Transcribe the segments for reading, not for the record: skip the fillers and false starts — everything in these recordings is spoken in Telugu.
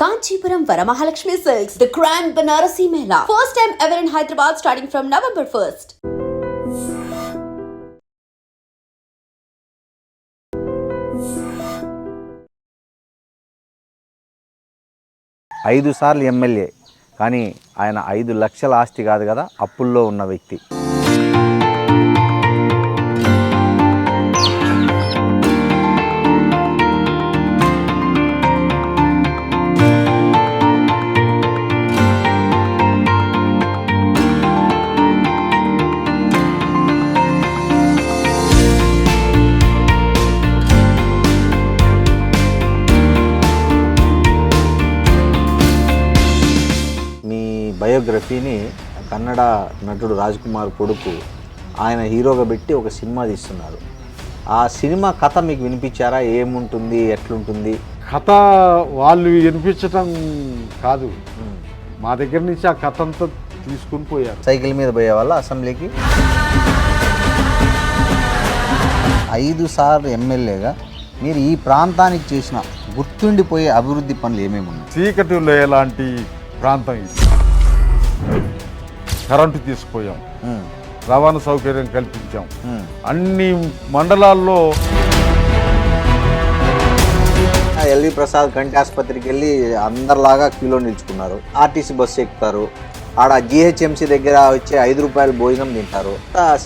Kanchipuram Varamahalakshmi Silks, the Grand Banarasi Mela. First time ever in Hyderabad starting from November 1st. ఐదు సార్లు ఎమ్మెల్యే కానీ ఆయన 5 లక్షల ఆస్తి కాదు కదా, అప్పుల్లో ఉన్న వ్యక్తి. బయోగ్రఫీని కన్నడ నటుడు రాజ్ కుమార్ కొడుకు ఆయన హీరోగా పెట్టి ఒక సినిమా తీస్తున్నారు. ఆ సినిమా కథ మీకు వినిపించారా? ఏముంటుంది, ఎట్లుంటుంది? కథ వాళ్ళు వినిపించటం కాదు, మా దగ్గర నుంచి ఆ కథ అంతా తీసుకుని పోయారు. సైకిల్ మీద పోయేవాళ్ళ అసెంబ్లీకి. 5 సార్లు ఎమ్మెల్యేగా మీరు ఈ ప్రాంతానికి చేసిన గుర్తుండిపోయే అభివృద్ధి పనులు ఏమేమి ఉన్నాయి? చీకటిలో ఎలాంటి ప్రాంతం ఇది. కరెంటు తీసుకుపోయాం, రవాణా సౌకర్యం కల్పించాం. అన్ని మండలాల్లో ఎల్వి ప్రసాద్ కంటి ఆసుపత్రికి వెళ్ళి అందరిలాగా క్యూలో నిల్చుకున్నారు. ఆర్టీసీ బస్సు ఎక్కుతారు, ఆడ జిహెచ్ఎంసీ దగ్గర వచ్చే 5 రూపాయలు భోజనం తింటారు.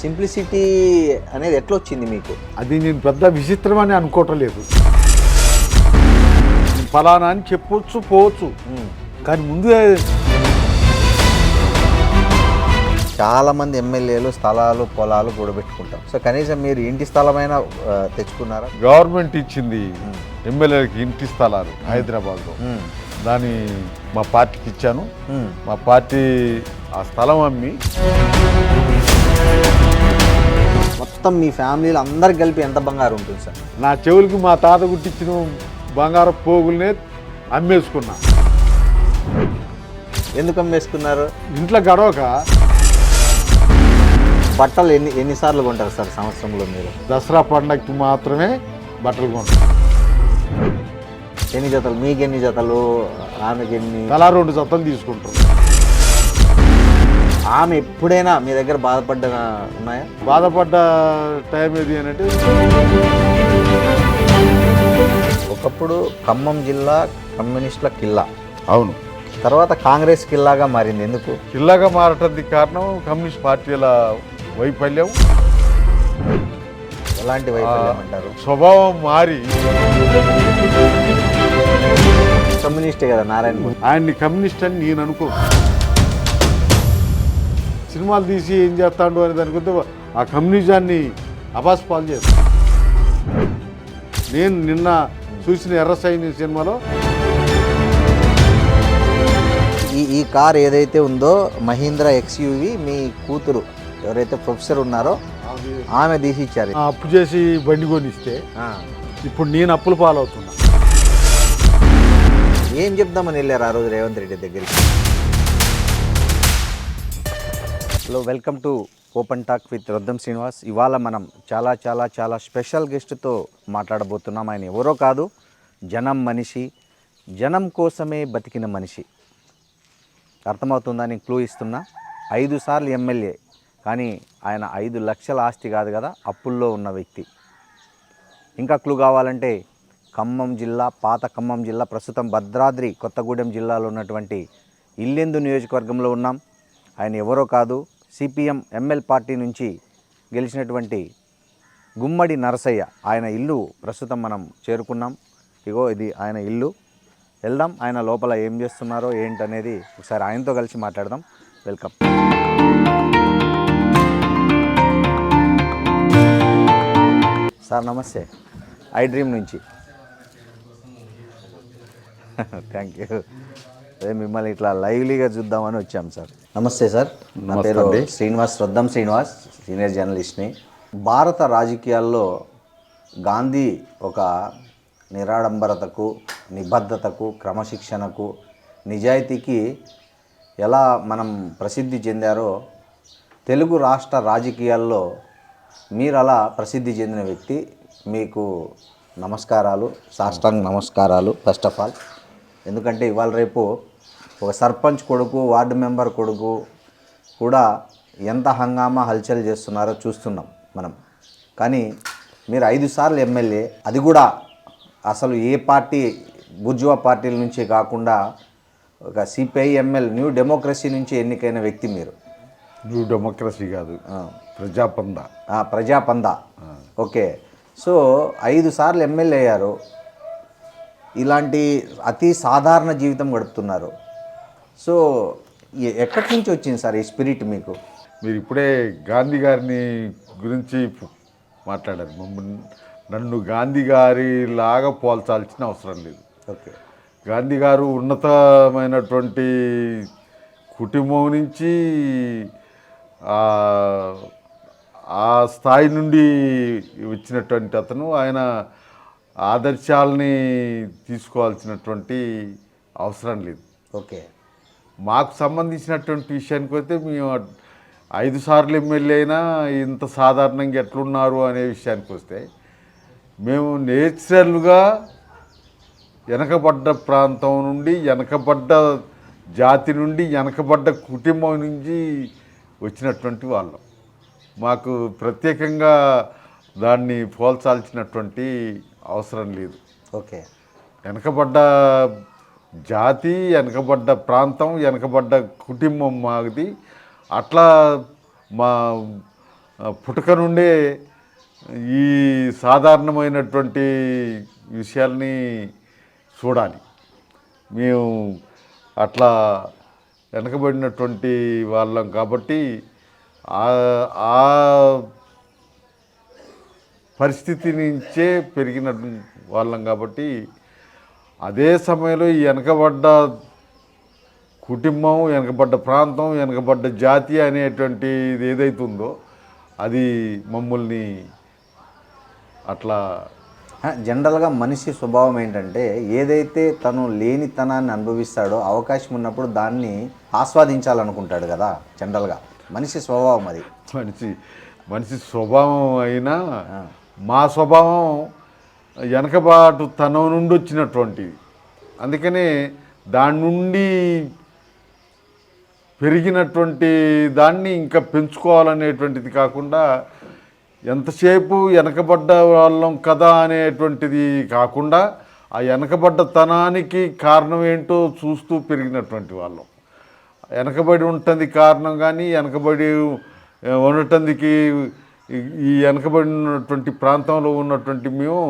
సింప్లిసిటీ అనేది ఎట్లా వచ్చింది మీకు? అది నేను పెద్ద విచిత్రమని అనుకోవటం లేదు. ఫలానా అని చెప్పొచ్చు పోవచ్చు, కానీ ముందే చాలామంది ఎమ్మెల్యేలు స్థలాలు పొలాలు కూడబెట్టుకుంటాం. సో కనీసం మీరు ఇంటి స్థలమైనా తెచ్చుకున్నారా? గవర్నమెంట్ ఇచ్చింది ఎమ్మెల్యేలకి ఇంటి స్థలాలు హైదరాబాద్లో. దాన్ని మా పార్టీకి ఇచ్చాను. మా పార్టీ ఆ స్థలం అమ్మి మొత్తం మీ ఫ్యామిలీలో అందరు కలిపి ఎంత బంగారం ఉంటుంది సార్? నా చెవులకి మా తాత గుట్టించిన బంగారం పోగులనే అమ్మేసుకున్నా. ఎందుకు అమ్మేసుకున్నారు? ఇంట్లో గడవక. బట్టలు ఎన్నిసార్లు కొంటారు సార్ సంవత్సరంలో మీరు? దసరా పండగకి మాత్రమే బట్టలు కొంటారు. ఎన్ని జతలు? మీకు ఎన్ని జతలు? ఆమెకి ఎన్ని? తలా 2 జతలు తీసుకుంటారు. ఆమె ఎప్పుడైనా మీ దగ్గర బాధపడ్డ ఉన్నాయా? బాధపడ్డ టైం ఏది అని అంటే, ఒకప్పుడు ఖమ్మం జిల్లా కమ్యూనిస్టుల కిల్లా, అవును, తర్వాత కాంగ్రెస్ కిల్లాగా మారింది. ఎందుకు కిల్లాగా మారటానికి కారణం కమ్యూనిస్ట్ పార్టీల వైఫల్యం. ఎలాంటి వైఫల్యం అంటారు? స్వభావం మారి. కమ్యూనిస్టే కదా నారాయణ. ఆయన్ని కమ్యూనిస్ట్ అని నేను అనుకో. సినిమాలు తీసి ఏం చేస్తాడు అని అనుకుంటే ఆ కమ్యూనిజాన్ని అపాస్పాలు చేస్తాను. నేను నిన్న చూసిన ఎర్ర సైన్యం సినిమాలో ఈ కార్ ఏదైతే ఉందో మహీంద్రా ఎక్స్యూవి మీ కూతురు ఎవరైతే ప్రొఫెసర్ ఉన్నారో ఆమె తీసి ఇచ్చారు. అప్పు చేసి బండి కొనిస్తే ఇప్పుడు నేను అప్పుల పాలవుతున్నా. ఏం చెప్దామని వెళ్ళారు ఆ రోజు రేవంత్ రెడ్డి దగ్గరికి? Hello, welcome to open talk with Roddam Srinivas. ఇవాళ మనం చాలా చాలా చాలా స్పెషల్ గెస్ట్తో మాట్లాడబోతున్నాం. ఆయన ఎవరో కాదు, జనం మనిషి, జనం కోసమే బతికిన మనిషి. అర్థమవుతుందని క్లూ ఇస్తున్నా. 5 సార్లు ఎమ్మెల్యే కానీ ఆయన 5 లక్షల ఆస్తి కాదు కదా, అప్పుల్లో ఉన్న వ్యక్తి. ఇంకా క్లూ కావాలంటే ఖమ్మం జిల్లా, పాత ఖమ్మం జిల్లా, ప్రస్తుతం భద్రాద్రి కొత్తగూడెం జిల్లాలో ఉన్నటువంటి ఇల్లెందు నియోజకవర్గంలో ఉన్నాం. ఆయన ఎవరో కాదు, సిపిఎం ఎంఎల్ పార్టీ నుంచి గెలిచినటువంటి గుమ్మడి నరసయ్య. ఆయన ఇల్లు ప్రస్తుతం మనం చేరుకున్నాం. ఇగో ఇది ఆయన ఇల్లు. వెళ్దాం, ఆయన లోపల ఏం చేస్తున్నారో ఏంటనేది ఒకసారి ఆయనతో కలిసి మాట్లాడదాం. Welcome sir. నమస్తే, ఐ డ్రీమ్ నుంచి. Thank you. అదే మిమ్మల్ని ఇట్లా లైవ్లీగా చూద్దామని వచ్చాం సార్. నమస్తే సార్, నా పేరు శ్రీనివాస్, రొద్దం శ్రీనివాస్, సీనియర్ జర్నలిస్ట్ని. భారత రాజకీయాల్లో గాంధీ ఒక నిరాడంబరతకు, నిబద్ధతకు, క్రమశిక్షణకు, నిజాయితీకి ఎలా మనం ప్రసిద్ధి చెందారో తెలుగు రాష్ట్ర రాజకీయాల్లో మీరు అలా ప్రసిద్ధి చెందిన వ్యక్తి. మీకు నమస్కారాలు, సాష్టాంగ నమస్కారాలు ఫస్ట్ ఆఫ్ ఆల్. ఎందుకంటే ఇవాళ రేపు ఒక సర్పంచ్ కొడుకు, వార్డు మెంబర్ కొడుకు కూడా ఎంత హంగామా హల్చల్ చేస్తున్నారో చూస్తున్నాం మనం. కానీ మీరు 5 సార్లు ఎమ్మెల్యే, అది కూడా అసలు ఏ పార్టీ బుర్జువా పార్టీల నుంచి కాకుండా ఒక సిపిఐ ఎంఎల్ న్యూ డెమోక్రసీ నుంచి ఎన్నికైన వ్యక్తి మీరు. న్యూ డెమోక్రసీ కాదు, ప్రజాపంద. ప్రజాపంద. ఓకే. సో 5 సార్లు ఎమ్మెల్యే అయ్యారు, ఇలాంటి అతి సాధారణ జీవితం గడుపుతున్నారు. సో ఎక్కడి నుంచి వచ్చింది సార్ ఈ స్పిరిట్ మీకు? మీరు ఇప్పుడే గాంధీ గారిని గురించి మాట్లాడారు. నన్ను గాంధీ గారి లాగా పోల్చాల్సిన అవసరం లేదు. ఓకే. గాంధీ గారు ఉన్నతమైనటువంటి కుటుంబం నుంచి ఆ స్థాయి నుండి వచ్చినటువంటి అతను. ఆయన ఆదర్శాలని తీసుకోవాల్సినటువంటి అవసరం లేదు. ఓకే. మాకు సంబంధించినటువంటి విషయానికి వస్తే మేము 5 సార్లు ఎమ్మెల్యే అయినా ఇంత సాధారణంగా ఎట్లున్నారు అనే విషయానికి వస్తే, మేము నేచురల్గా వెనకబడ్డ ప్రాంతం నుండి, వెనకబడ్డ జాతి నుండి, వెనకబడ్డ కుటుంబం నుంచి వచ్చినటువంటి వాళ్ళం. మాకు ప్రత్యేకంగా దాన్ని పోల్చాల్సినటువంటి అవసరం లేదు. ఓకే. వెనకబడ్డ జాతి, వెనకబడ్డ ప్రాంతం, వెనకబడ్డ కుటుంబం మాది. అట్లా మా పుట్టుక నుండే ఈ సాధారణమైనటువంటి విషయాల్ని చూడాలి. మేము అట్లా వెనకబడినటువంటి వాళ్ళం కాబట్టి ఆ పరిస్థితి నుంచే పెరిగిన వాళ్ళం కాబట్టి, అదే సమయంలో ఈ వెనకబడ్డ కుటుంబం, వెనకబడ్డ ప్రాంతం, వెనకబడ్డ జాతి అనేటువంటిది ఏదైతే ఉందో అది మమ్మల్ని అట్లా. జనరల్గా మనిషి స్వభావం ఏంటంటే, ఏదైతే తను లేనితనాన్ని అనుభవిస్తాడో అవకాశం ఉన్నప్పుడు దాన్ని ఆస్వాదించాలనుకుంటాడు కదా. జనరల్గా మనిషి స్వభావం అది. మనిషి స్వభావం అయినా మా స్వభావం వెనకబాటు తనం నుండి వచ్చినటువంటిది. అందుకనే దాని నుండి పెరిగినటువంటి దాన్ని ఇంకా పెంచుకోవాలనేటువంటిది కాకుండా, ఎంతసేపు వెనకబడ్డ వాళ్ళం కదా అనేటువంటిది కాకుండా, ఆ వెనకబడ్డ తనానికి కారణం ఏంటో చూస్తూ పెరిగినటువంటి వాళ్ళం. వెనకబడి ఉంటుంది కారణం, కానీ వెనకబడి ఉండటానికి ఈ వెనకబడినటువంటి ప్రాంతంలో ఉన్నటువంటి మేము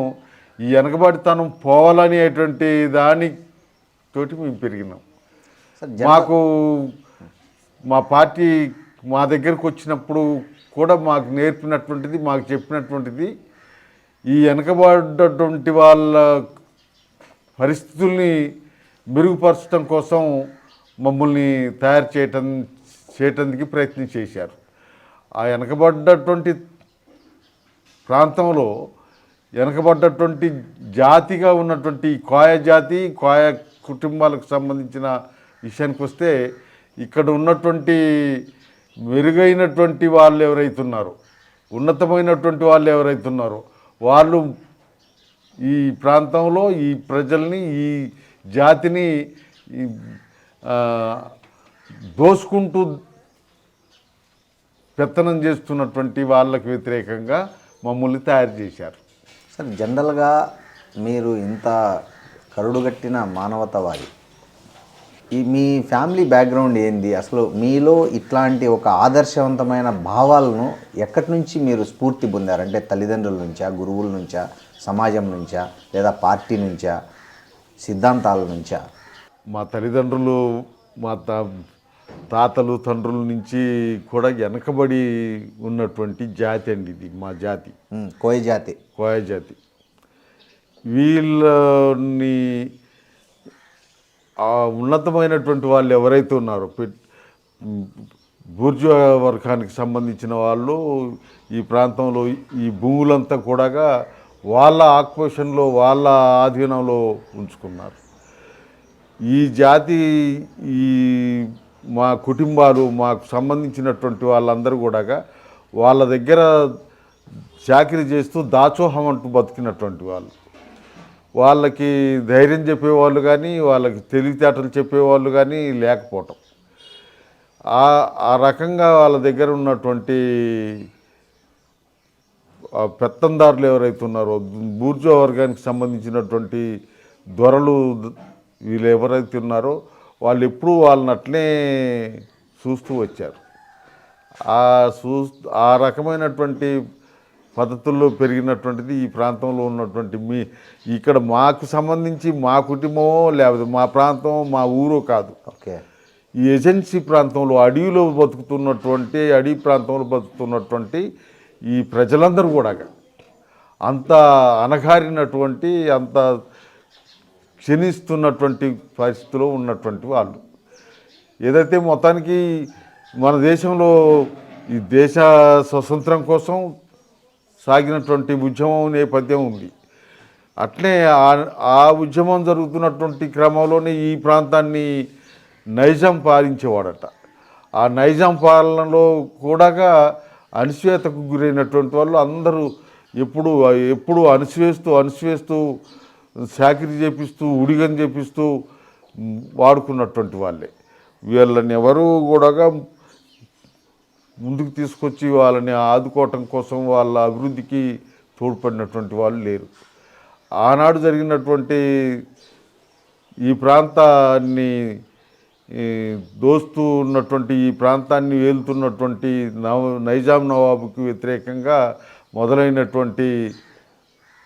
ఈ వెనకబడితనం పోవాలనేటువంటి దానితోటి మేము పెరిగినాం. మాకు మా పార్టీ మా దగ్గరకు వచ్చినప్పుడు కూడా మాకు నేర్పినటువంటిది, మాకు చెప్పినటువంటిది, ఈ వెనకబడ్డటువంటి వాళ్ళ పరిస్థితుల్ని మెరుగుపరచడం కోసం మమ్మల్ని తయారు చేయటానికి ప్రయత్నం చేశారు. ఆ వెనకబడ్డటువంటి ప్రాంతంలో వెనకబడ్డటువంటి జాతిగా ఉన్నటువంటి కోయ జాతి, కోయ కుటుంబాలకు సంబంధించిన విషయానికి వస్తే, ఇక్కడ ఉన్నటువంటి మెరుగైనటువంటి వాళ్ళు ఎవరైతున్నారో, ఉన్నతమైనటువంటి వాళ్ళు ఎవరైతున్నారో వాళ్ళు ఈ ప్రాంతంలో ఈ ప్రజల్ని, ఈ జాతిని దోసుకుంటూ పెత్తనం చేస్తున్నటువంటి వాళ్ళకు వ్యతిరేకంగా మమ్మల్ని తయారు చేశారు. సార్, జనరల్గా మీరు ఇంత కరుడుగట్టిన మానవతావాది, మీ ఫ్యామిలీ బ్యాక్గ్రౌండ్ ఏంది? అసలు మీలో ఇట్లాంటి ఒక ఆదర్శవంతమైన భావాలను ఎక్కడి నుంచి మీరు స్ఫూర్తి పొందారు? అంటే తల్లిదండ్రుల నుంచా, గురువుల నుంచా, సమాజం నుంచా, లేదా పార్టీ నుంచా, సిద్ధాంతాల నుంచా? మా తల్లిదండ్రులు, మా తాతలు, తండ్రుల నుంచి కూడా వెనకబడి ఉన్నటువంటి జాతి అండి ఇది. మా జాతి కోయ జాతి. కోయ జాతి. వీళ్ళని ఉన్నతమైనటువంటి వాళ్ళు ఎవరైతే ఉన్నారో, బూర్జువా వర్గానికి సంబంధించిన వాళ్ళు ఈ ప్రాంతంలో ఈ భూములంతా కూడా వాళ్ళ ఆక్యుపేషన్లో, వాళ్ళ ఆధీనంలో ఉంచుకున్నారు. ఈ జాతి, ఈ మా కుటుంబాలు, మాకు సంబంధించినటువంటి వాళ్ళందరూ కూడా వాళ్ళ దగ్గర చాకరీ చేస్తూ దాచోహం అంటూ బతికినటువంటి వాళ్ళు. వాళ్ళకి ధైర్యం చెప్పేవాళ్ళు కానీ వాళ్ళకి తెలివితేటలు చెప్పేవాళ్ళు కానీ లేకపోవటం, ఆ రకంగా వాళ్ళ దగ్గర ఉన్నటువంటి పెత్తందారులు ఎవరైతే ఉన్నారో బూర్జువా వర్గానికి సంబంధించినటువంటి దొరలు వీళ్ళు ఎవరైతే ఉన్నారో వాళ్ళు ఎప్పుడూ వాళ్ళని అట్లే చూస్తూ వచ్చారు. ఆ రకమైనటువంటి పద్ధతుల్లో పెరిగినటువంటిది ఈ ప్రాంతంలో ఉన్నటువంటి ఇక్కడ మాకు సంబంధించి మా కుటుంబమో లేకపోతే మా ప్రాంతం మా ఊరో కాదు. ఓకే. ఈ ఏజెన్సీ ప్రాంతంలో అడవి ప్రాంతంలో బతుకుతున్నటువంటి ఈ ప్రజలందరూ కూడా అంత అణగారినటువంటి అంత క్షీణిస్తున్నటువంటి పరిస్థితిలో ఉన్నటువంటి వాళ్ళు. ఏదైతే మొత్తానికి మన దేశంలో ఈ దేశ స్వతంత్రం కోసం సాగినటువంటి ఉద్యమం నేపథ్యం ఉంది. అట్లే ఆ ఉద్యమం జరుగుతున్నటువంటి క్రమంలోనే ఈ ప్రాంతాన్ని నైజాం పాలించేవాడట. ఆ నైజాం పాలనలో కూడా అణిచివేతకు గురైనటువంటి వాళ్ళు అందరూ ఎప్పుడు అణిచివేస్తూ చాకిరీ చేపిస్తూ ఉడిగని చేపిస్తూ వాడుకున్నటువంటి వాళ్ళే. వీళ్ళని ఎవరు కూడా ముందుకు తీసుకొచ్చి వాళ్ళని ఆదుకోవటం కోసం వాళ్ళ అభివృద్ధికి తోడ్పడినటువంటి వాళ్ళు లేరు. ఆనాడు జరిగినటువంటి ఈ ప్రాంతాన్ని దోస్తూ ఉన్నటువంటి ఈ ప్రాంతాన్ని ఏలుతున్నటువంటి నైజాం నవాబుకి వ్యతిరేకంగా మొదలైనటువంటి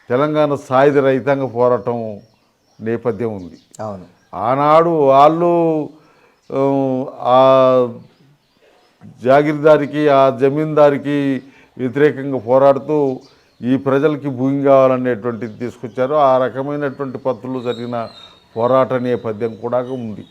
తెలంగాణ సాయుధ రైతాంగ పోరాటం నేపథ్యం ఉంది. అవును. ఆనాడు వాళ్ళు ఆ జాగీర్దారికి ఆ జమీందారికి వ్యతిరేకంగా పోరాడుతూ ఈ ప్రజలకి భూమి కావాలనేటువంటిది తీసుకొచ్చారు. ఆ రకమైనటువంటి పద్ధతుల్లో జరిగిన పోరాట నేపథ్యం కూడా ఉంది.